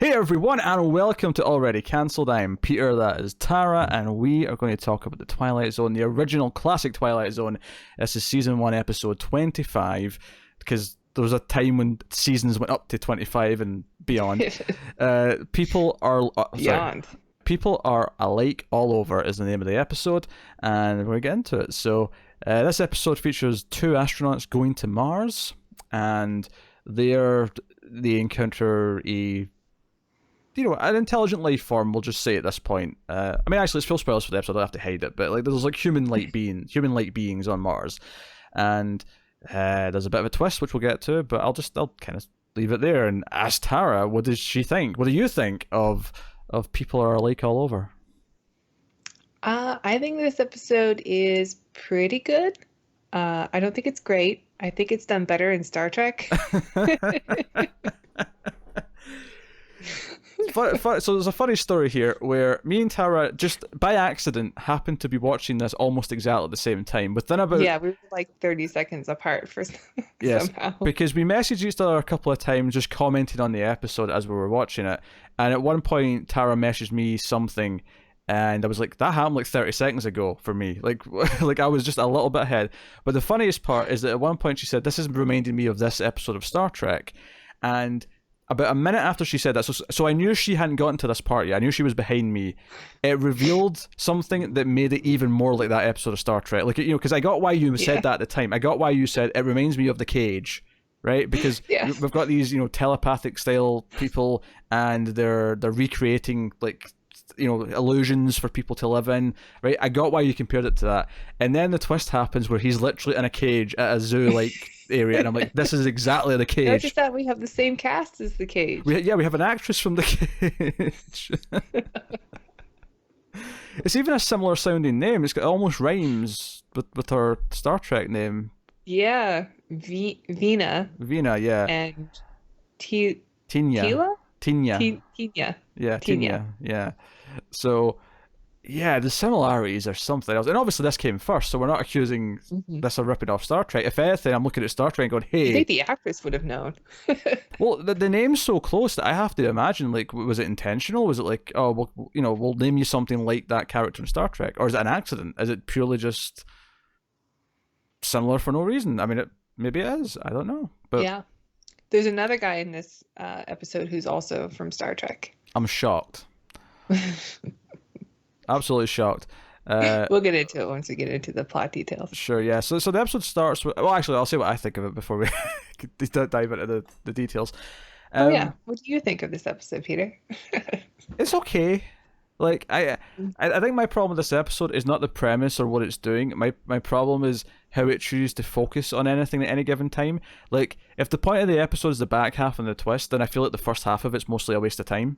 Hey everyone, and welcome to Already Cancelled. I am Peter, that is Tara, and we are going to talk about the Twilight Zone, the original classic Twilight Zone. This is Season 1, Episode 25, because there was a time when seasons went up to 25 and beyond. People are alike all over is the name of the episode, and we're going to get into it. So, this episode features two astronauts going to Mars, and they encounter an intelligent life form, we'll just say at this point. I mean, actually, it's full spoilers for the episode, I don't have to hide it, but there's human-like beings on Mars, and there's a bit of a twist, which we'll get to, but I'll kind of leave it there and ask Tara, what does she think? What do you think of people are alike all over? I think this episode is pretty good. I don't think it's great. I think it's done better in Star Trek. So there's a funny story here where me and Tara just by accident happened to be watching this almost exactly at the same time. Within about we were like 30 seconds apart for somehow. Because we messaged each other a couple of times, just commenting on the episode as we were watching it. And at one point, Tara messaged me something, and I was like, "That happened like 30 seconds ago for me." Like I was just a little bit ahead. But the funniest part is that at one point she said, "This is reminding me of this episode of Star Trek," and about a minute after she said that, so I knew she hadn't gotten to this part yet. I knew she was behind me. It revealed something that made it even more like that episode of Star Trek. Because I got why you said that at the time. I got why you said it reminds me of The Cage, right? Because we've got these, telepathic style people, and they're recreating illusions for people to live in, right? I got why you compared it to that. And then the twist happens where he's literally in a cage at a zoo area, and I'm like, this is exactly The Cage. Notice that we have the same cast as The Cage. We have an actress from The Cage. It's even a similar sounding name. It almost rhymes with her Star Trek name. Yeah, Vina. Vina, yeah. And Tinya. Tila? Tinya. Tinya. Yeah, Tinya. Yeah. So, yeah, the similarities are something else. And obviously this came first, so we're not accusing this of ripping off Star Trek. If anything, I'm looking at Star Trek and going, hey... I think the actress would have known. Well, the name's so close that I have to imagine, was it intentional? Was it like, oh, we'll name you something like that character in Star Trek? Or is it an accident? Is it purely just similar for no reason? I mean, maybe it is. I don't know. But yeah. There's another guy in this episode who's also from Star Trek. I'm shocked. Absolutely shocked. We'll get into it once we get into the plot details. Sure, yeah. So the episode starts with... Well, actually, I'll say what I think of it before we dive into the details. What do you think of this episode, Peter? It's okay. I think my problem with this episode is not the premise or what it's doing. My problem is how it chooses to focus on anything at any given time. Like, if the point of the episode is the back half and the twist, then I feel like the first half of it's mostly a waste of time.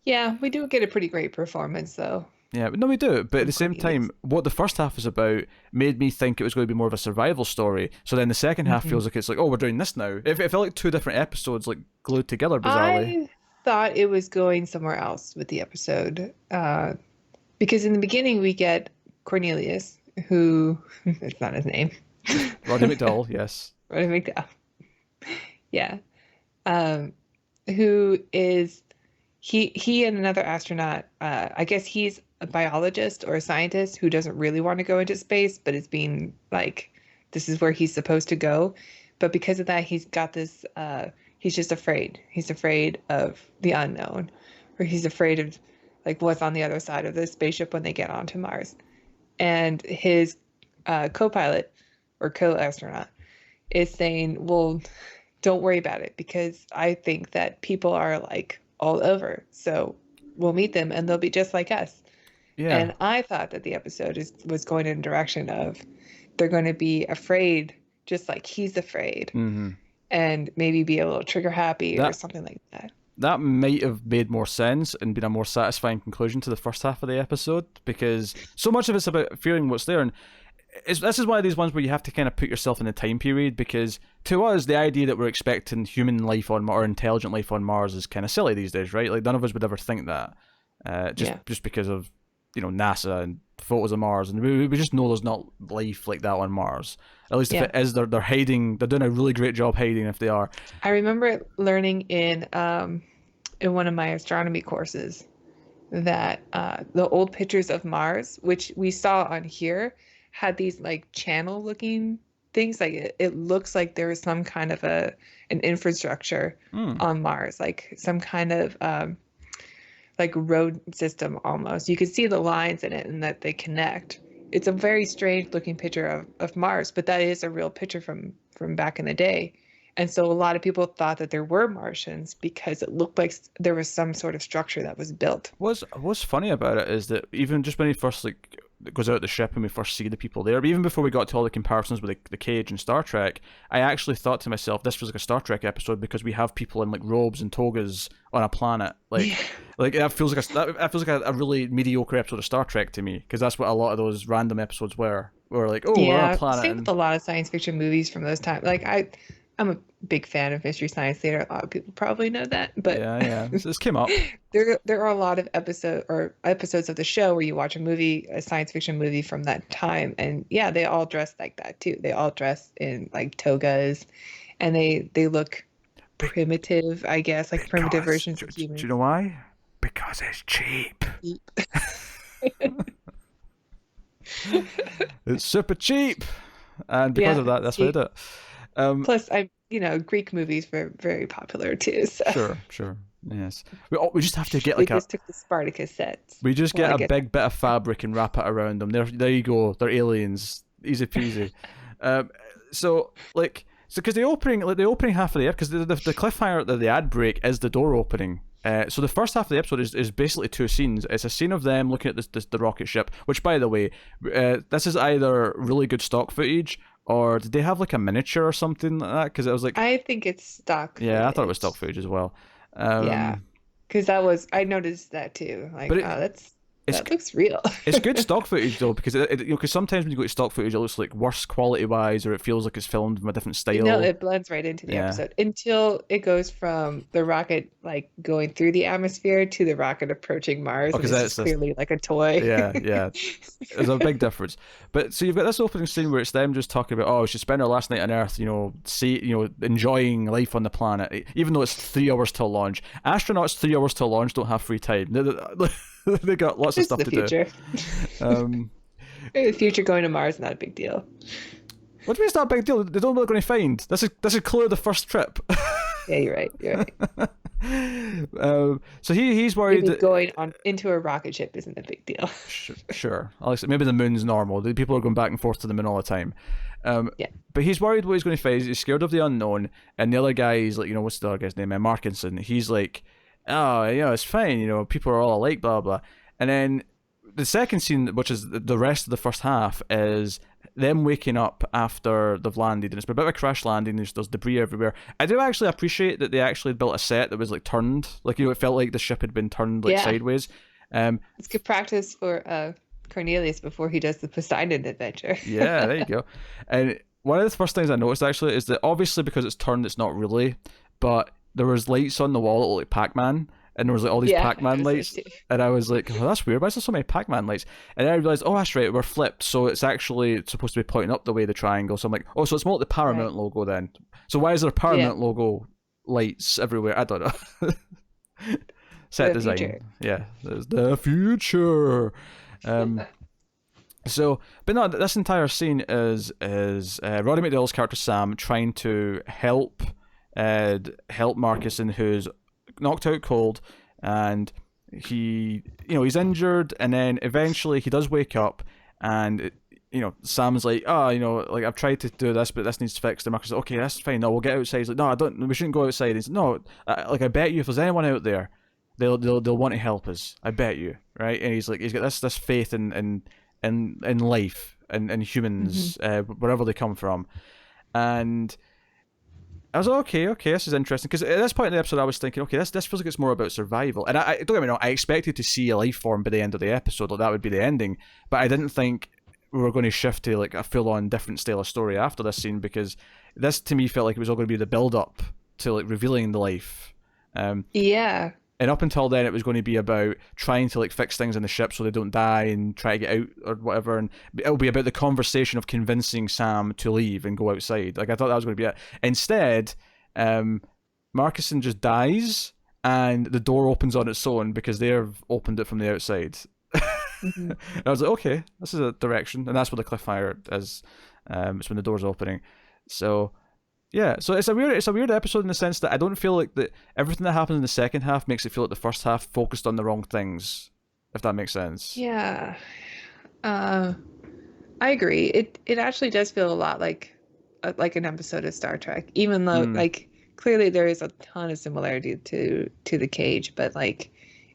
Yeah, we do get a pretty great performance, though. Yeah, no, we do. But at the same time, what the first half is about made me think it was going to be more of a survival story. So then the second half feels like it's like, oh, we're doing this now. It felt like two different episodes glued together bizarrely. I thought it was going somewhere else with the episode. Because in the beginning we get Cornelius, who... it's not his name. Roddy McDowell, yes. Roddy McDowell. Yeah. Who is... He and another astronaut, I guess he's a biologist or a scientist who doesn't really want to go into space, but is being this is where he's supposed to go. But because of that, he's got this, he's just afraid. He's afraid of the unknown, or he's afraid of what's on the other side of the spaceship when they get onto Mars. And his co-pilot or co-astronaut is saying, well, don't worry about it, because I think that people are all over, so we'll meet them and they'll be just like us. Yeah. And I thought that the episode was going in a direction of they're going to be afraid just like he's afraid, and maybe be a little trigger happy or something like that. That might have made more sense and been a more satisfying conclusion to the first half of the episode, because so much of it's about fearing what's there. And this is one of these ones where you have to kind of put yourself in the time period, because to us, the idea that we're expecting human life on Mars or intelligent life on Mars is kind of silly these days, right? None of us would ever think that, just because of NASA and photos of Mars, and we just know there's not life like that on Mars. At least if it is, they're hiding. They're doing a really great job hiding if they are. I remember learning in in one of my astronomy courses that the old pictures of Mars, which we saw on here, had these like channel looking things. Like it looks like there was some kind of an infrastructure Hmm. on Mars, like some kind of like road system almost. You can see the lines in it and that they connect. It's a very strange looking picture of Mars, but that is a real picture from back in the day. And so a lot of people thought that there were Martians because it looked like there was some sort of structure that was built. What's funny about it is that even just when he first like goes out the ship and we first see the people there, but even before we got to all the comparisons with the cage and Star Trek, I actually thought to myself, this was like a Star Trek episode because we have people in like robes and togas on a planet. Like, Yeah. like that feels like a really mediocre episode of Star Trek to me, because that's what a lot of those random episodes were. We're like, oh, we're on a Yeah, planet, same with and a lot of science fiction movies from those times. Like I'm a big fan of Mystery Science Theater. A lot of people probably know that, but yeah, yeah, this came up. there are a lot of episodes of the show where you watch a science fiction movie from that time, and yeah, they all dress like that too. They all dress in like togas, and they look Be- primitive, I guess, like primitive Because versions of do humans. you know why? Because it's cheap. It's super cheap, and because Yeah, of that, that's why I cheap. did it. Plus, Greek movies were very popular too. So Sure, yes. We just have to get they like a just took the Spartacus sets. we just Well, get I a guess big bit of fabric and wrap it around them. There you go. They're aliens, easy peasy. Um, so because the opening half of the because the cliffhanger, the ad break is the door opening. So the first half of the episode is basically two scenes. It's a scene of them looking at the rocket ship, which, by the way, this is either really good stock footage, or did they have like a miniature or something like that? Because it was like, I think it's stock yeah, I thought it was footage. stock footage as well. Yeah, Um, because I noticed that too. Like, but oh, it's that looks real. it's good stock footage though, because because sometimes when you go to stock footage, it looks like worse quality wise, or it feels like it's filmed from a different No, style. it blends right into the Yeah. episode until it goes from the rocket like going through the atmosphere to the rocket approaching Mars, Oh, and because it's that's just just clearly like a toy. yeah. There's a big difference. But so you've got this opening scene where it's them just talking about, oh, we should spend our last night on Earth, enjoying life on the planet, even though it's 3 hours till launch. Astronauts 3 hours till launch don't have free time. They got lots of It's stuff the to do. future. Um, The future going to Mars, not a big deal. what do you mean it's not a big deal? They don't know what they're going to find. This is clearly the first trip. Yeah, you're right. You're right. So he's worried Even that going on into a rocket ship isn't a big deal. sure. Maybe the moon's normal. The people are going back and forth to the moon all the time. Yeah. But he's worried what he's going to face. He's scared of the unknown. And the other guy is like, what's the other guy's name? Markinson. He's like, oh, it's fine. People are all alike, blah, blah. And then the second scene, which is the rest of the first half, is them waking up after they've landed, and it's a bit of a crash landing. There's debris everywhere. I do actually appreciate that they actually built a set that was like turned, like it felt like the ship had been turned like Yeah. sideways. It's good practice for Cornelius before he does the Poseidon adventure. Yeah, there you go. And one of the first things I noticed actually is that obviously because it's turned, it's not really, but there was lights on the wall that looked like Pac-Man, and there was like all these Yeah, Pac-Man I lights, noticed too. and I was like, oh, that's weird. Why is there so many Pac-Man lights? And then I realized, oh, that's right, we're flipped, so it's actually supposed to be pointing up the way, the triangle. So I'm like, oh, so it's more like the Paramount Right. logo then. So why is there Yeah, Paramount logo lights everywhere? I don't know. Set the design, future. yeah, there's the future. Um, So, but no, this entire scene is Roddy McDowall's character Sam trying to help Marcus, who's knocked out cold, and he's injured, and then eventually he does wake up, and Sam's like, oh, like I've tried to do this, but this needs fixed. And Marcus is like, okay, that's fine. No, we'll get outside. He's like, no, I don't. We shouldn't go outside. He's like, no, I bet you if there's anyone out there, they'll want to help us. I bet you, right? And he's got this faith in life and Hmm. humans, wherever they come from. And I was like, okay, this is interesting, because at this point in the episode, I was thinking, okay, this feels like it's more about survival. And I don't get me wrong, I expected to see a life form by the end of the episode, like that would be the ending. But I didn't think we were going to shift to like a full-on different style of story after this scene, because this to me felt like it was all going to be the build-up to like revealing the life. Yeah. And up until then, it was going to be about trying to like fix things in the ship so they don't die and try to get out or whatever. And it'll be about the conversation of convincing Sam to leave and go outside. Like I thought that was going to be it. Instead, Marcuson just dies, and the door opens on its own because they've opened it from the outside. Hmm. And I was like, okay, this is a direction, and that's what the cliffhanger is. It's when the door's opening. So yeah, so it's a weird episode in the sense that I don't feel like that everything that happens in the second half makes it feel like the first half focused on the wrong things, if that makes sense. Yeah. Uh, I agree. It actually does feel a lot like an episode of Star Trek, even though Mm. like clearly there is a ton of similarity to the Cage, but like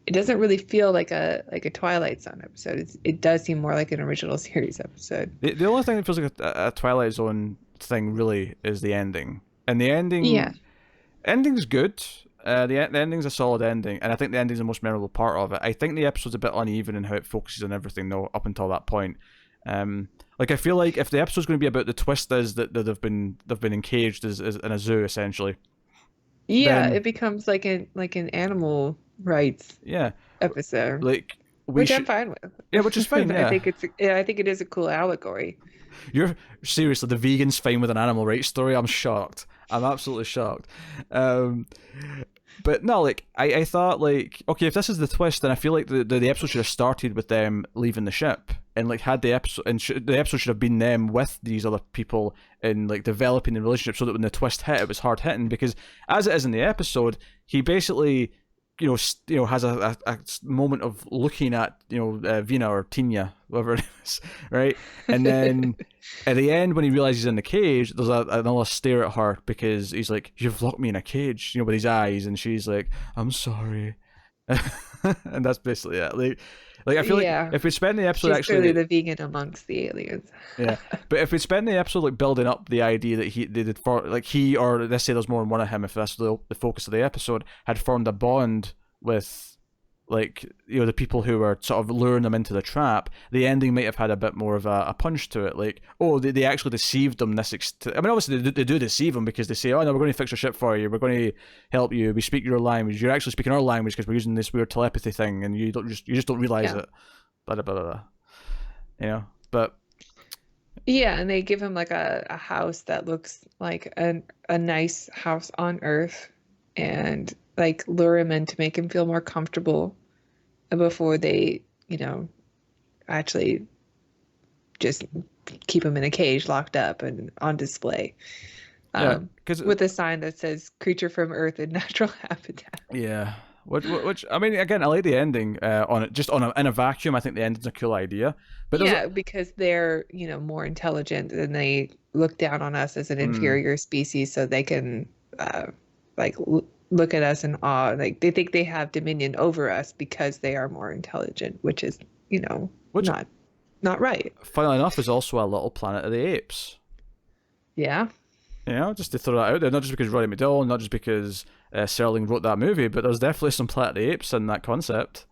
it doesn't really feel like a Twilight Zone episode. It does seem more like an original series episode. The only thing that feels like a Twilight Zone thing really is the ending, and the Yeah. ending's good. The ending's a solid ending, and I think the ending's the most memorable part of it. I think the episode's a bit uneven in how it focuses on everything, though, up until that point. Like I feel like if the episode's going to be about the twist is that they've been encaged as in a zoo essentially, Yeah, then it becomes like an animal rights yeah, episode, like we which I'm should fine with. yeah, which is fine. I Yeah, think I think it is a cool allegory. you're seriously the vegan's fine with an animal rights story. I'm shocked. I'm absolutely shocked. Um, But no, like I thought, like okay, if this is the twist, then I feel like the episode should have started with them leaving the ship, and like had the episode, and the episode should have been them with these other people and like developing the relationship, so that when the twist hit, it was hard hitting. Because as it is in the episode, he basically, has a moment of looking at Vina or Tina, whatever it is, right, and then. At the end, when he realizes he's in the cage, there's another stare at her because he's like, "You've locked me in a cage," with his eyes, and she's like, "I'm sorry," and that's basically it. Like I feel like Yeah, if we spend the episode she's clearly actually, the vegan amongst the aliens. yeah, but if we spend the episode like building up the idea that they did for like he or let's say there's more than one of him, if that's the focus of the episode, had formed a bond with like the people who were sort of luring them into the trap, the ending might have had a bit more of a punch to it. Like, oh, they actually deceived them. I mean, obviously they do deceive them because they say, oh no, we're going to fix your ship for you. We're going to help you. We speak your language. You're actually speaking our language because we're using this weird telepathy thing, and you just don't realize Yeah. it. Blah blah blah blah. But Yeah, and they give him like a house that looks like a nice house on Earth and like lure him in to make him feel more comfortable before they, actually just keep him in a cage locked up and on display. yeah, because With a sign that says creature from Earth in natural habitat. yeah. Which I mean, again, I like the ending on it. Just in a vacuum, I think the ending's a cool idea. But Yeah, because they're, more intelligent and they look down on us as an inferior species so they can like look at us in awe. Like they think they have dominion over us because they are more intelligent, which is, which, not right. funnily enough, is also a little Planet of the Apes. Yeah. Just to throw that out there, not just because Roddy McDowell, not just because Serling wrote that movie, but there's definitely some Planet of the Apes in that concept.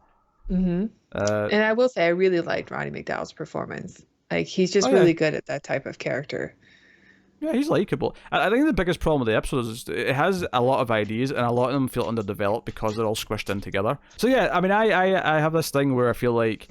Hmm. And I will say I really liked Roddy McDowell's performance. Like he's just Oh, really yeah. good at that type of character. Yeah, he's likable. I think the biggest problem with the episode is it has a lot of ideas, and a lot of them feel underdeveloped because they're all squished in together. So yeah, I mean, I have this thing where I feel like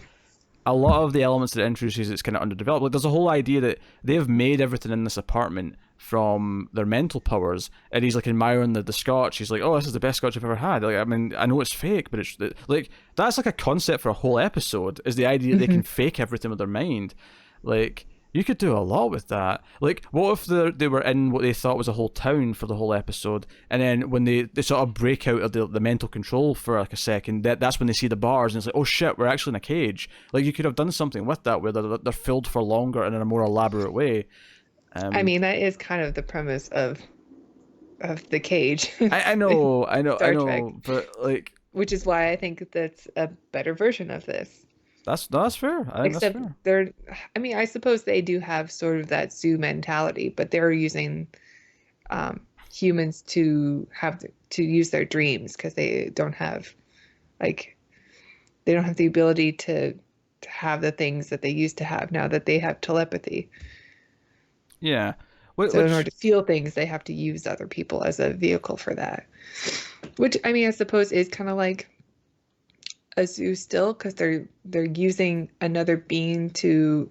a lot of the elements that it introduces, it's kind of underdeveloped. Like there's a whole idea that they've made everything in this apartment from their mental powers, and he's like admiring the scotch. He's like, "Oh, this is the best scotch I've ever had." Like, I mean, I know it's fake, but it's like that's like a concept for a whole episode. Is the idea that they can fake everything with their mind? Like, you could do a lot with that. Like, what if they were in what they thought was a whole town for the whole episode, and then when they sort of break out of the mental control for like a second, that's when they see the bars, and it's like, oh shit, we're actually in a cage. Like, you could have done something with that where they're filled for longer and in a more elaborate way. I mean, that is kind of the premise of the cage. I know, Star Trek. but like Which is why I think that's a better version of this. that's fair. I think Except that's fair. I mean, I suppose they do have sort of that zoo mentality, but they're using humans to to use their dreams because they don't have the ability to have the things that they used to have now that they have telepathy. Yeah. So in order to feel things, they have to use other people as a vehicle for that. Which I mean, I suppose is kind of like a zoo still, because they're using another being to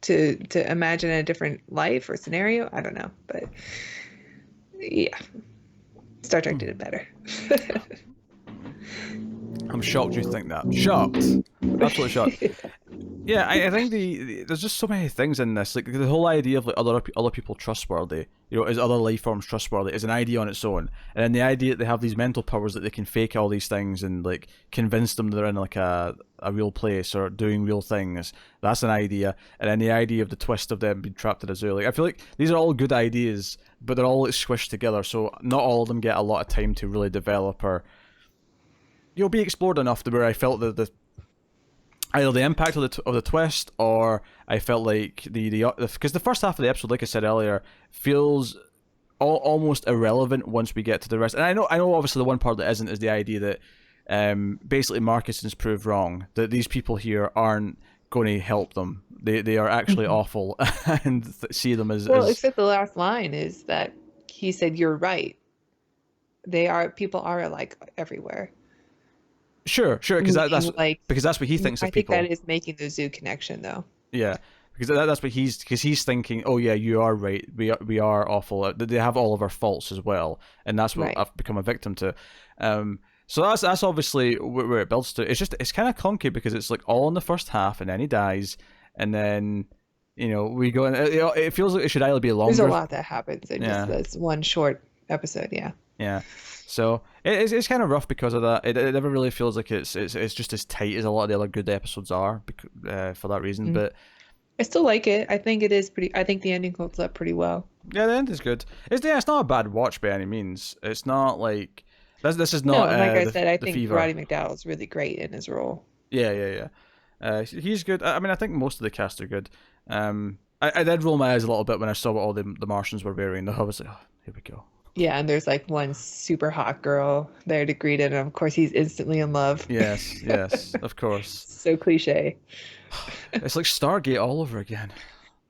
imagine a different life or scenario. I don't know, but yeah, Star Trek did it better. I'm shocked you think that. Shocked. Absolutely shocked. Yeah, I think there's just so many things in this. Like the whole idea of like other people trustworthy, is other life forms trustworthy is an idea on its own. And then the idea that they have these mental powers that they can fake all these things and like convince them they're in like a real place or doing real things. That's an idea. And then the idea of the twist of them being trapped in a zoo. Like I feel like these are all good ideas, but they're all like squished together. So not all of them get a lot of time to really develop or be explored enough to where I felt that the either the impact of the twist, or I felt like because the first half of the episode, like I said earlier, feels almost irrelevant once we get to the rest. And I know obviously the one part that isn't is the idea that basically Marcus is proved wrong, that these people here aren't going to help them. They are actually awful, and see them as except the last line is that he said, "You're right. People are alike everywhere." Sure, because that's like, because that's what he thinks of people. I think that is making the zoo connection, though. Yeah, because that's what he's thinking. Oh yeah, you are right. We are awful. They have all of our faults as well, and that's what I've become a victim to. So that's obviously where it builds to. It's kind of clunky because it's like all in the first half, and then he dies, and then we go and it feels like it should either be longer. There's a lot that happens in just this one short episode. Yeah. So it's kind of rough because of that. It never really feels like it's just as tight as a lot of the other good episodes are for that reason. But I still like it. I think it is pretty. I think the ending holds up pretty well. Yeah, the end is good. It's not a bad watch by any means. It's not like this is not. No, like I said, I think Fever. Roddy McDowall is really great in his role. Yeah. He's good. I mean, I think most of the cast are good. I did roll my eyes a little bit when I saw what all the Martians were wearing. I was like, oh, here we go. Yeah, and there's like one super hot girl there to greet him, and of course he's instantly in love. Yes, of course. So cliche. It's like Stargate all over again.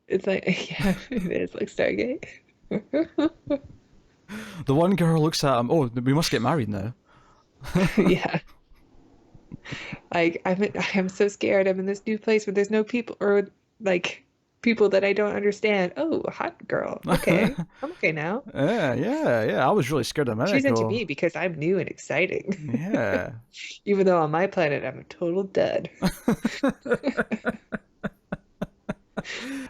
It's like, yeah, it is like Stargate. The one girl looks at him, oh, we must get married now. Yeah. Like, I'm so scared. I'm in this new place where there's no people, or like people that I don't understand. Oh, hot girl. Okay. I'm okay now. Yeah. I was really scared a minute ago. She's into me because I'm new and exciting. Yeah. Even though on my planet I'm a total dud.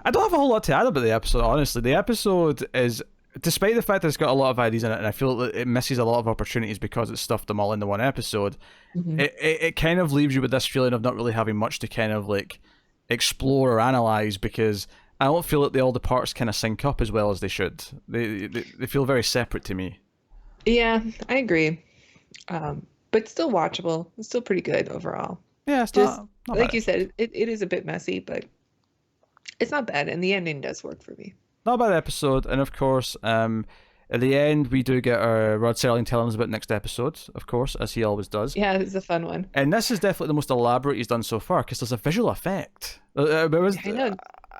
I don't have a whole lot to add about the episode, honestly. The episode is, despite the fact that it's got a lot of ideas in it, and I feel that it misses a lot of opportunities because it stuffed them all into one episode, it kind of leaves you with this feeling of not really having much to kind of like explore or analyze, because I don't feel that all the parts kind of sync up as well as they should. They feel very separate to me. Yeah, I agree. But still watchable. It's still pretty good overall. Yeah, it's just not like bad. you said, it is a bit messy, but it's not bad, and the ending does work for me. Not a bad episode, and of course, at the end we do get our Rod Serling telling us about next episode, of course, as he always does. Yeah, it's a fun one. And this is definitely the most elaborate he's done so far, because there's a visual effect. I know.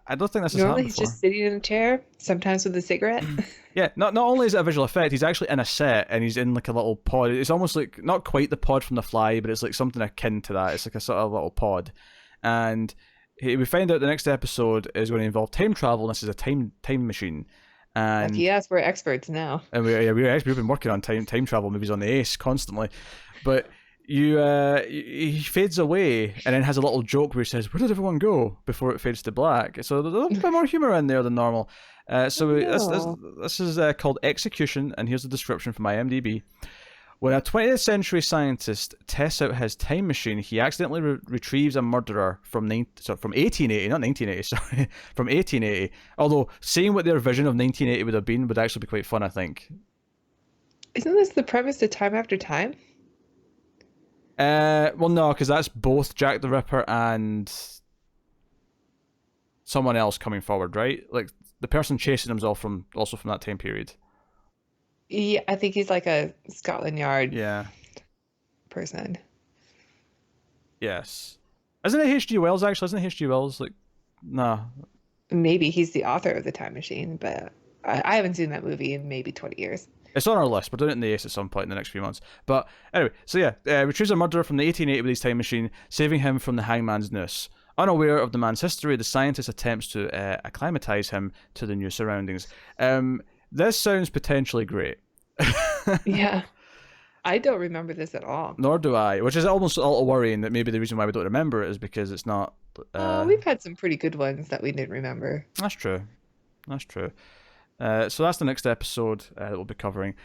I don't think this has happened Normally he's before. just sitting in a chair, sometimes with a cigarette. Yeah, not only is it a visual effect, he's actually in a set, and he's in like a little pod. It's almost like, not quite the pod from The Fly, but it's like something akin to that. It's like a sort of little pod. And we find out the next episode is going to involve time travel, and this is a time machine. And yes, we're experts now. And we've been working on time travel movies on the Ace constantly. But he fades away and then has a little joke where he says, "Where did everyone go?" before it fades to black. So there's a little bit more humor in there than normal. This is called Execution, and here's the description from IMDb. When a 20th century scientist tests out his time machine, he accidentally retrieves a murderer from 1880, not 1980, sorry, from 1880. Although, seeing what their vision of 1980 would have been would actually be quite fun, I think. Isn't this the premise to Time After Time? Well, no, because that's both Jack the Ripper and someone else coming forward, right? Like, the person chasing him's also from that time period. Yeah, I think he's like a Scotland Yard person. Yes. Isn't it H.G. Wells, actually? Isn't it H.G. Wells? Like, nah. Maybe he's the author of The Time Machine, but I haven't seen that movie in maybe 20 years. It's on our list. We're doing it in the Ace at some point in the next few months. But anyway, so yeah, retrieves a murderer from the 1880 with his time machine, saving him from the hangman's noose. Unaware of the man's history, the scientist attempts to acclimatize him to the new surroundings. This sounds potentially great. Yeah. I don't remember this at all. Nor do I, which is almost a little worrying that maybe the reason why we don't remember it is because it's not. We've had some pretty good ones that we didn't remember. That's true. That's true. So that's the next episode that we'll be covering.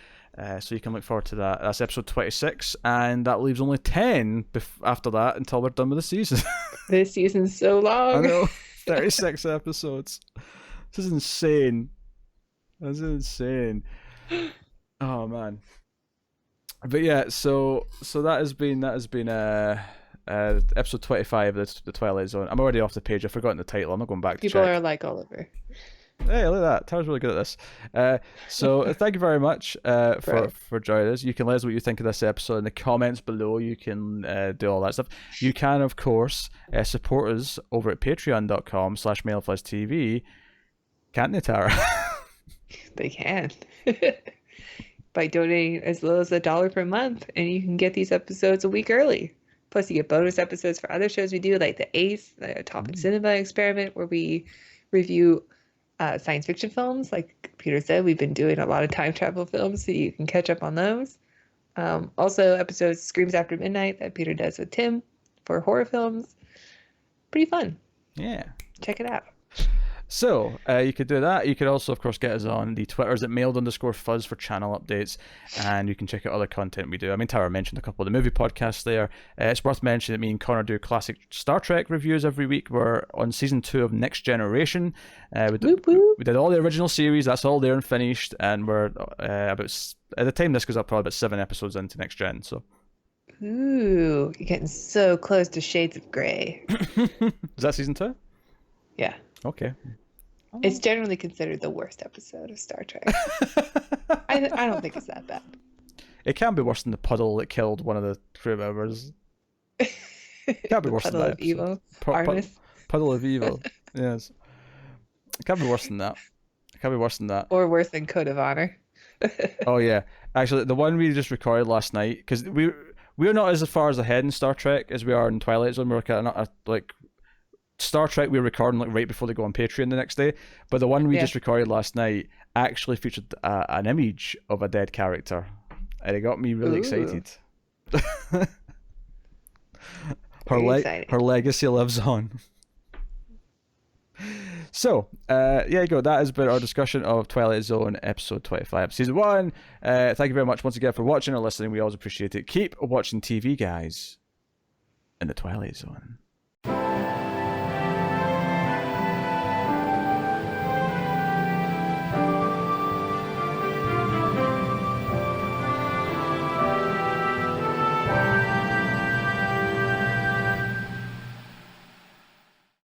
So you can look forward to that. That's episode 26, and that leaves only 10 after that until we're done with the season. This season's so long. I know. 36 episodes. This is insane. That's insane. Oh man. But yeah, so that has been episode 25 of the Twilight Zone. I'm already off the page. I've forgotten the title. I'm not going back to People check. are like Oliver. Hey, look at that. Tara's really good at this. So thank you very much for joining us. You can let us know what you think of this episode in the comments below. You can do all that stuff. You can, of course, support us over at patreon.com/MailFuzzTV. Can't they, Tara? They can. By donating as little as $1 per month, and you can get these episodes a week early. Plus, you get bonus episodes for other shows we do, like the Ace, the Top in Cinema Experiment, where we review science fiction films. Like Peter said, we've been doing a lot of time travel films, so you can catch up on those. Also, episodes Screams After Midnight that Peter does with Tim for horror films. Pretty fun. Yeah. Check it out. So, you could do that. You could also, of course, get us on the Twitters at mailed_fuzz for channel updates, and you can check out other content we do. I mean, Tara mentioned a couple of the movie podcasts there. It's worth mentioning that me and Connor do classic Star Trek reviews every week. We're on season 2 of Next Generation. We did all the original series. That's all there and finished, and we're about, at the time this goes up, probably about 7 episodes into Next Gen. So, ooh, you're getting so close to Shades of Grey. Is that season 2? Yeah. Okay. It's generally considered the worst episode of Star Trek. I don't think it's that bad. It can be worse than the puddle that killed one of the crew members. It can't be worse than that. Puddle of Evil. Artemis. Puddle of Evil. Yes. It can't be worse than that. It can't be worse than that. Or worse than Code of Honor. Oh yeah. Actually, the one we just recorded last night, because we're not as far as ahead in Star Trek as we are in Twilight Zone. We're kind of like Star Trek, we were recording like right before they go on Patreon the next day, but the one we just recorded last night actually featured an image of a dead character, and it got me really excited. Her legacy lives on. So, there you go. That has been our discussion of Twilight Zone episode 25, season 1. Thank you very much once again for watching or listening. We always appreciate it. Keep watching TV, guys, in the Twilight Zone.